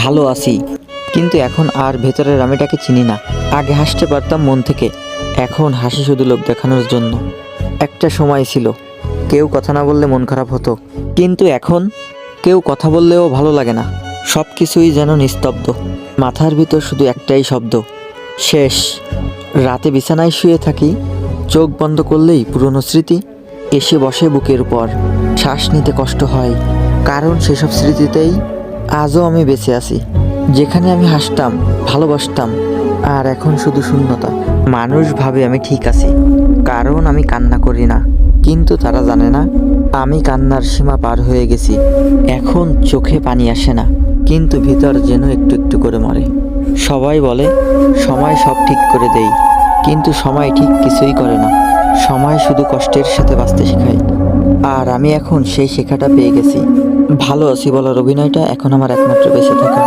ভালো আছি, কিন্তু এখন আর ভেতরের আমিটাকে চিনি না। আগে হাসতে পারতাম মন থেকে, এখন হাসি শুধু লোক দেখানোর জন্য। একটা সময় ছিল কেউ কথা না বললে মন খারাপ হতো, কিন্তু এখন কেউ কথা বললেও ভালো লাগে না। সব কিছুই যেন নিস্তব্ধ, মাথার ভিতর শুধু একটাই শব্দ, শেষ। রাতে বিছানায় শুয়ে থাকি, চোখ বন্ধ করলেই পুরনো স্মৃতি এসে বসে বুকের উপর। শ্বাস নিতে কষ্ট হয়, কারণ সেসব স্মৃতিতেই আজও আমি বেঁচে আছি, যেখানে আমি হাসতাম, ভালোবাসতাম, আর এখন শুধু শূন্যতা। মানুষ ভাবে আমি ঠিক আছি, কারণ আমি কান্না করি না, কিন্তু তারা জানে না আমি কান্নার সীমা পার হয়ে গেছি। এখন চোখে পানি আসে না, কিন্তু ভিতর যেন একটু একটু করে মরে। সবাই বলে সময় সব ঠিক করে দেয়, কিন্তু সময় ঠিক কিছুই করে না। সময় শুধু কষ্টের সাথে বাঁচতে শেখায়, আর আমি এখন সেই শেখাটা পেয়ে গেছি। ভালো আছি বলার অভিনয়টা এখন আমার একমাত্র বেঁচে থাকা।